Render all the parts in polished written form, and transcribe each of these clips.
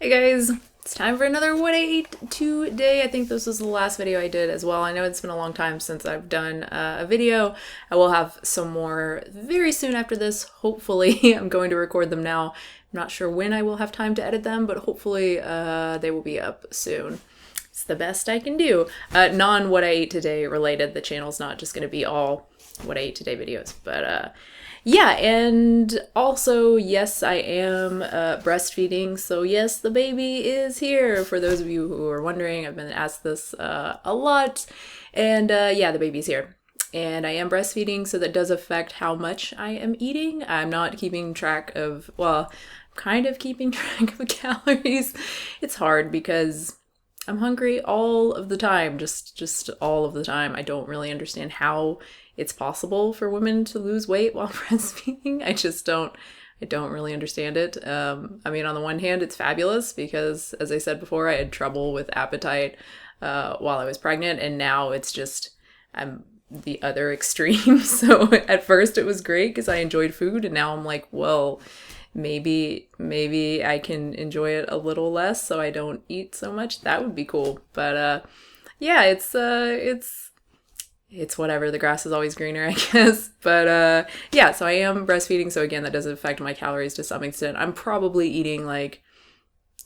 Hey guys, it's time for another What I Ate Today. I think this was the last video I did as well. I know it's been a long time since I've done a video. I will have some more very soon after this. Hopefully, I'm going to record them now. I'm not sure when I will have time to edit them, but hopefully they will be up soon. It's the best I can do. Non-What I Ate Today related. The channel's not just going to be all What I Ate Today videos, but yeah, and also, yes, I am breastfeeding. So, yes, the baby is here. For those of you who are wondering, I've been asked this a lot. And yeah, the baby's here. And I am breastfeeding, so that does affect how much I am eating. I'm not keeping track of, well, I'm kind of keeping track of calories. It's hard because I'm hungry all of the time, just all of the time. I don't really understand how it's possible for women to lose weight while breastfeeding. I don't really understand it. I mean, on the one hand, it's fabulous because, as I said before, I had trouble with appetite while I was pregnant, and now it's just, I'm the other extreme. So at first it was great because I enjoyed food, and now I'm like, well, maybe I can enjoy it a little less so I don't eat so much. That would be cool. But yeah, it's whatever. The grass is always greener, I guess. But yeah, so I am breastfeeding. So again, that does affect my calories to some extent. I'm probably eating like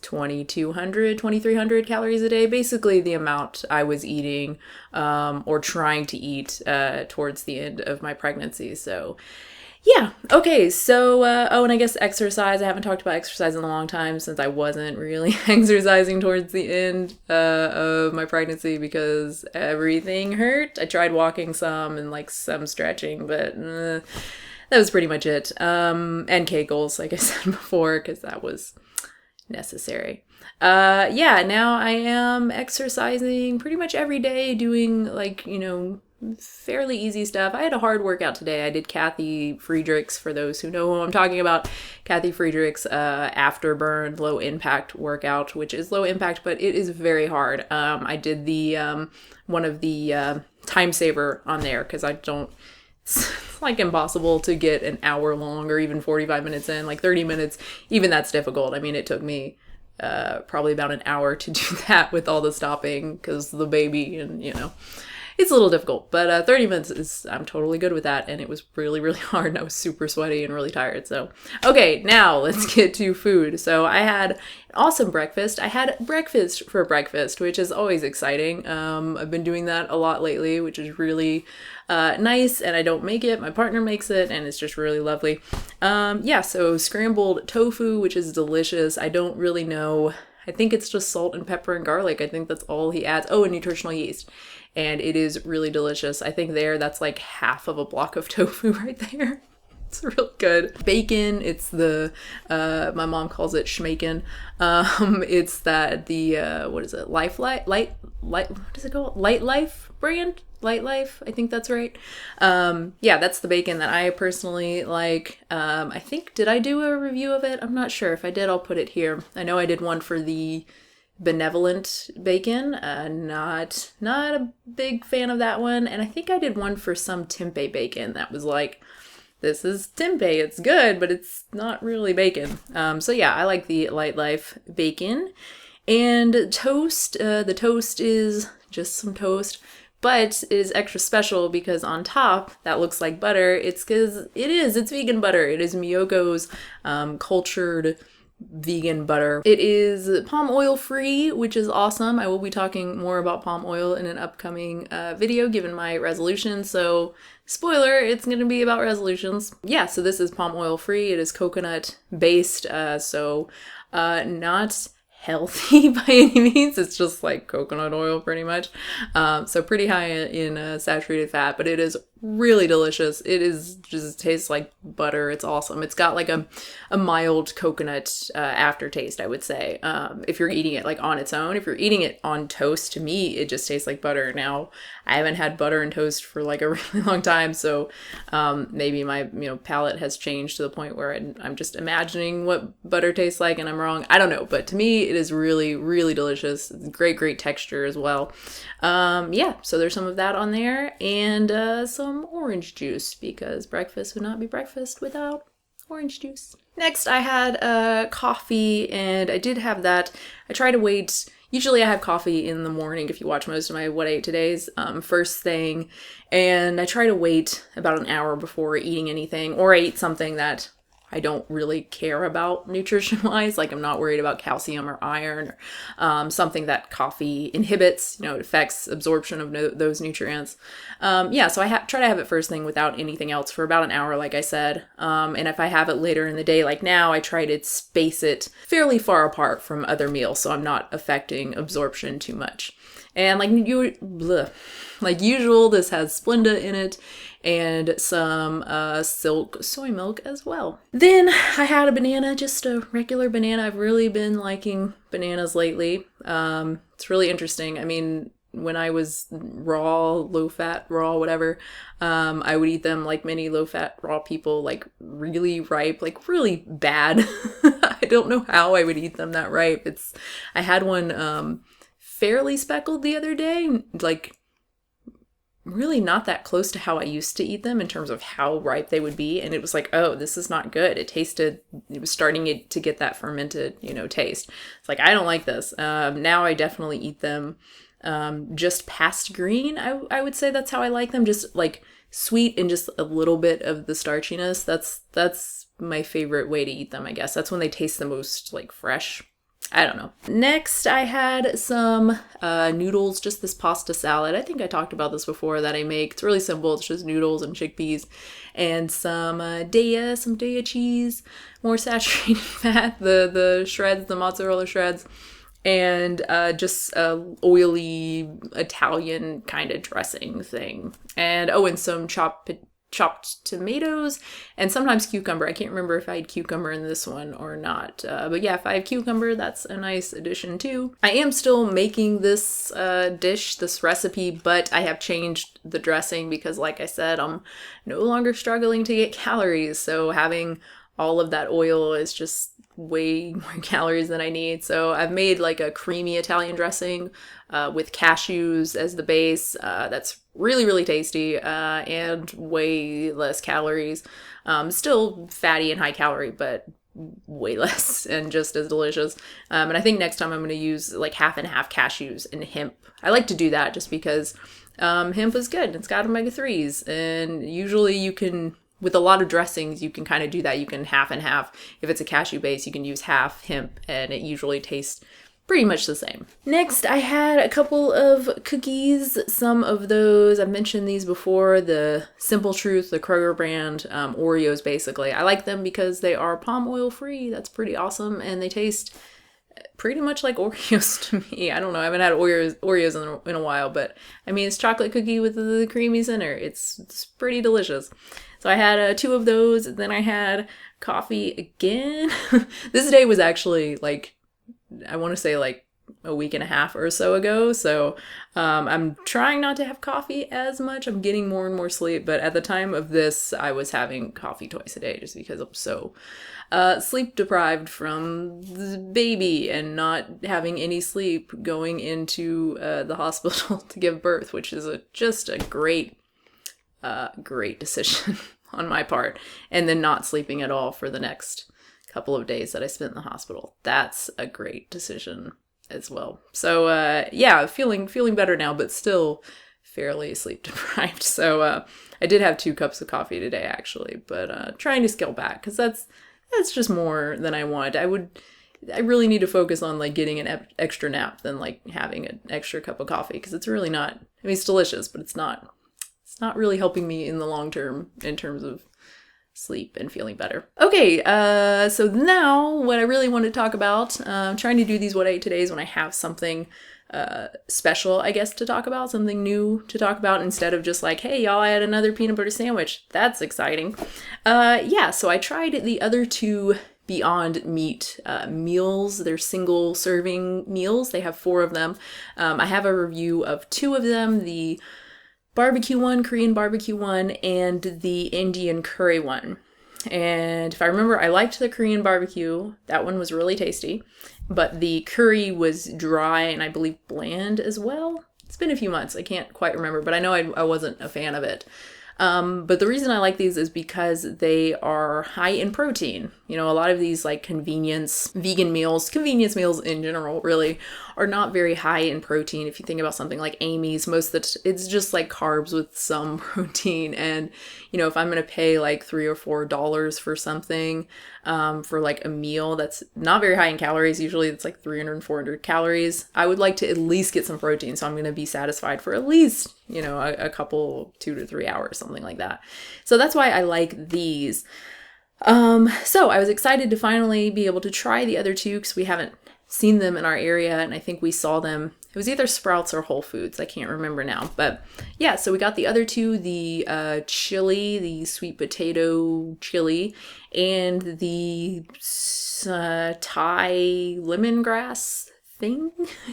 2,200, 2,300 calories a day, basically the amount I was eating or trying to eat towards the end of my pregnancy. So yeah, okay, so, oh, and I guess exercise. I haven't talked about exercise in a long time since I wasn't really exercising towards the end of my pregnancy because everything hurt. I tried walking some and like some stretching, but that was pretty much it. And Kegels, like I said before, because that was necessary. Yeah, now I am exercising pretty much every day, doing like, fairly easy stuff. I had a hard workout today. I did Kathy Friedrichs, for those who know who I'm talking about. Kathy Friedrichs afterburn low impact workout, which is low impact, but it is very hard. I did the one of the time saver on there because I don't. It's like impossible to get an hour long or even 45 minutes in, like 30 minutes. Even that's difficult. I mean, it took me probably about an hour to do that with all the stopping because the baby and, it's a little difficult, but 30 minutes is, I'm totally good with that, and it was really, really hard, and I was super sweaty and really tired, so. Okay, now let's get to food. So I had an awesome breakfast. I had breakfast for breakfast, which is always exciting. I've been doing that a lot lately, which is really nice, and I don't make it, my partner makes it, and it's just really lovely. Yeah, so scrambled tofu, which is delicious. I don't really know, I think it's just salt and pepper and garlic. I think that's all he adds. Oh, and nutritional yeast. And it is really delicious. I think that's like half of a block of tofu right there. It's real good. Bacon, it's the, my mom calls it schmaken. It's what is it? What is it called? Light Life brand? Light Life, I think that's right. Yeah, that's the bacon that I personally like. I think, did I do a review of it? I'm not sure. If I did, I'll put it here. I know I did one for the benevolent bacon. Not a big fan of that one. And I think I did one for some tempeh bacon that was like, this is tempeh, it's good, but it's not really bacon. So yeah, I like the Light Life bacon. And toast, the toast is just some toast, but it is extra special because on top, that looks like butter. It's because it's vegan butter. It is Miyoko's cultured vegan butter. It is palm oil free, which is awesome. I will be talking more about palm oil in an upcoming video given my resolution. So spoiler, it's going to be about resolutions. Yeah, so this is palm oil free. It is coconut based, so not healthy by any means. It's just like coconut oil pretty much. So pretty high in saturated fat, but it is really delicious. It is just tastes like butter. It's awesome. It's got like a mild coconut aftertaste, I would say. If you're eating it like on its own, if you're eating it on toast, to me, it just tastes like butter. Now, I haven't had butter and toast for like a really long time, so maybe my palate has changed to the point where I'm just imagining what butter tastes like, and I'm wrong. I don't know, but to me, it is really, really delicious. It's great texture as well. Yeah, so there's some of that on there, and some orange juice because breakfast would not be breakfast without orange juice. Next, I had coffee, and I did have that. I try to wait. Usually I have coffee in the morning if you watch most of my What I Ate Today's first thing, and I try to wait about an hour before eating anything, or I eat something that I don't really care about nutrition-wise, like I'm not worried about calcium or iron or something that coffee inhibits, it affects absorption of those nutrients. So I try to have it first thing without anything else for about an hour, like I said. And if I have it later in the day, like now, I try to space it fairly far apart from other meals so I'm not affecting absorption too much. And like usual, this has Splenda in it and some silk soy milk as well. Then I had a banana, just a regular banana. I've really been liking bananas lately. It's really interesting. I mean, when I was raw, low-fat, raw, whatever, I would eat them like many low-fat, raw people, like really ripe, like really bad. I don't know how I would eat them that ripe. I had one fairly speckled the other day, like really not that close to how I used to eat them in terms of how ripe they would be. And it was like, oh, this is not good. It was starting to get that fermented, taste. It's like, I don't like this. Now I definitely eat them just past green. I would say that's how I like them. Just like sweet and just a little bit of the starchiness. That's my favorite way to eat them, I guess. That's when they taste the most like fresh. I don't know. Next, I had some noodles, just this pasta salad. I think I talked about this before that I make. It's really simple. It's just noodles and chickpeas and some Daya cheese, more saturated fat, the shreds, the mozzarella shreds, and just a oily Italian kind of dressing thing. And some chopped tomatoes and sometimes cucumber. I can't remember if I had cucumber in this one or not. But yeah, if I have cucumber, that's a nice addition too. I am still making this this recipe, but I have changed the dressing because, like I said, I'm no longer struggling to get calories. So having all of that oil is just way more calories than I need. So I've made like a creamy Italian dressing with cashews as the base. That's really, really tasty and way less calories. Still fatty and high calorie, but way less and just as delicious. And I think next time I'm going to use like half and half cashews and hemp. I like to do that just because hemp is good. It's got omega-3s, and usually you can, with a lot of dressings, you can kind of do that. You can half and half. If it's a cashew base, you can use half hemp, and it usually tastes pretty much the same. Next, I had a couple of cookies. Some of those, I've mentioned these before, the Simple Truth, the Kroger brand, Oreos basically. I like them because they are palm oil free. That's pretty awesome, and they taste pretty much like Oreos to me. I don't know, I haven't had Oreos in a while, but I mean, it's chocolate cookie with the creamy center. It's pretty delicious. So I had 2 of those, and then I had coffee again. This day was actually like, I want to say like a week and a half or so ago. So I'm trying not to have coffee as much. I'm getting more and more sleep. But at the time of this, I was having coffee twice a day just because I'm so sleep deprived from the baby and not having any sleep going into the hospital to give birth, which is just a great decision on my part. And then not sleeping at all for the next couple of days that I spent in the hospital. That's a great decision as well. So yeah, feeling better now, but still fairly sleep deprived. So I did have 2 cups of coffee today actually, but trying to scale back because that's just more than I want. I really need to focus on like getting an extra nap than like having an extra cup of coffee, because it's really not, I mean, it's delicious, but it's not really helping me in the long term in terms of sleep and feeling better. Okay, so now what I really want to talk about, I'm trying to do these What I Ate Todays when I have something special, I guess, to talk about, something new to talk about, instead of just like, hey, y'all, I had another peanut butter sandwich. That's exciting. Yeah, so I tried the other 2 Beyond Meat meals. They're single serving meals. They have 4 of them. I have a review of 2 of them, the barbecue one, Korean barbecue one, and the Indian curry one. And if I remember, I liked the Korean barbecue. That one was really tasty. But the curry was dry and I believe bland as well. It's been a few months. I can't quite remember, but I know I wasn't a fan of it. But the reason I like these is because they are high in protein. You know, a lot of these like convenience meals in general really are not very high in protein. If you think about something like Amy's, it's just like carbs with some protein. And, you know, if I'm going to pay like $3 or $4 for something, for like a meal that's not very high in calories, usually it's like 300 and 400 calories, I would like to at least get some protein. So I'm going to be satisfied for at least, you know, a couple, 2 to 3 hours, something like that. So that's why I like these. So I was excited to finally be able to try the other two because we haven't seen them in our area, and I think we saw them. It was either Sprouts or Whole Foods. I can't remember now. But yeah, so we got the other two, the chili, the sweet potato chili, and the Thai lemongrass thing.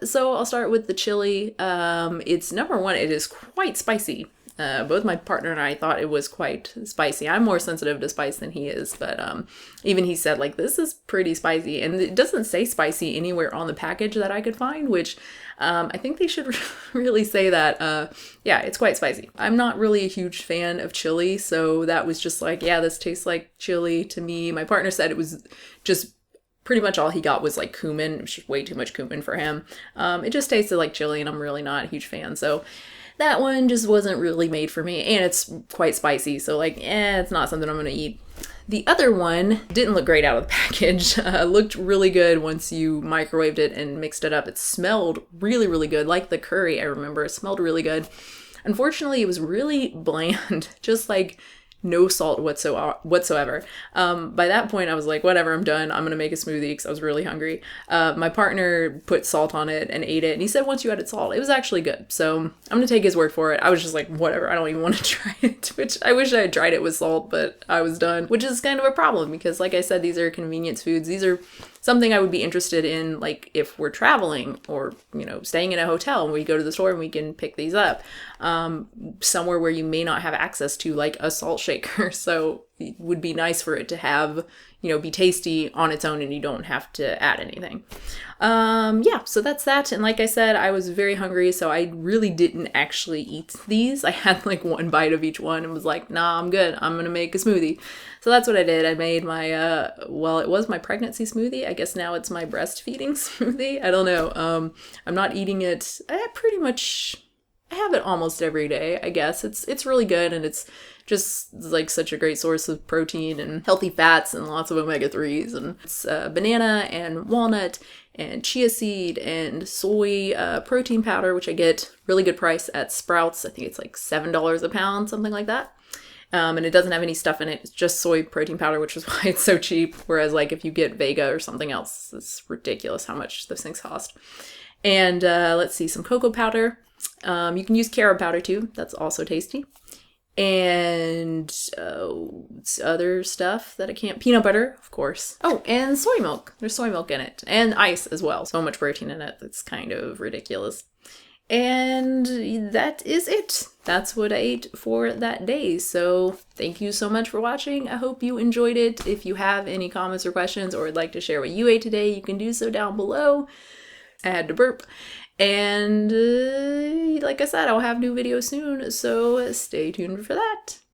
So I'll start with the chili. It's number one, it is quite spicy. Both my partner and I thought it was quite spicy. I'm more sensitive to spice than he is, but even he said, like, this is pretty spicy. And it doesn't say spicy anywhere on the package that I could find, which I think they should really say that. Yeah, it's quite spicy. I'm not really a huge fan of chili, so that was just like, yeah, this tastes like chili to me. My partner said it was just pretty much all he got was like cumin. It was just way too much cumin for him. It just tasted like chili, and I'm really not a huge fan, so that one just wasn't really made for me, and it's quite spicy, so like, it's not something I'm gonna eat. The other one didn't look great out of the package. Looked really good once you microwaved it and mixed it up. It smelled really, really good, like the curry, I remember. It smelled really good. Unfortunately, it was really bland, just like no salt whatsoever. By that point, I was like, whatever, I'm done. I'm gonna make a smoothie because I was really hungry. My partner put salt on it and ate it, and he said once you added salt, it was actually good. So I'm gonna take his word for it. I was just like, whatever, I don't even want to try it, which I wish I had tried it with salt, but I was done, which is kind of a problem because, like I said, these are convenience foods. These are something I would be interested in, like if we're traveling or, you know, staying in a hotel and we go to the store and we can pick these up, somewhere where you may not have access to like a salt shaker. So it would be nice for it to have, you know, be tasty on its own and you don't have to add anything. Yeah, so that's that. And like I said, I was very hungry, so I really didn't actually eat these. I had like one bite of each one and was like, nah, I'm good. I'm gonna make a smoothie. So that's what I did. I made my, well, it was my pregnancy smoothie. I guess now it's my breastfeeding smoothie. I don't know. I'm not eating it. I have it almost every day, I guess. It's really good, and it's just like such a great source of protein and healthy fats and lots of omega-3s. And it's banana and walnut and chia seed and soy protein powder, which I get really good price at Sprouts. I think it's like $7 a pound, something like that. And it doesn't have any stuff in it. It's just soy protein powder, which is why it's so cheap. Whereas like if you get Vega or something else, it's ridiculous how much those things cost. And let's see, some cocoa powder. You can use carob powder too. That's also tasty. And other stuff that I can't. Peanut butter, of course. Oh, and soy milk. There's soy milk in it. And ice as well. So much protein in it. It's kind of ridiculous. And that is it. That's what I ate for that day. So thank you so much for watching. I hope you enjoyed it. If you have any comments or questions or would like to share what you ate today, you can do so down below. I had to burp. And like I said, I'll have new videos soon, so stay tuned for that.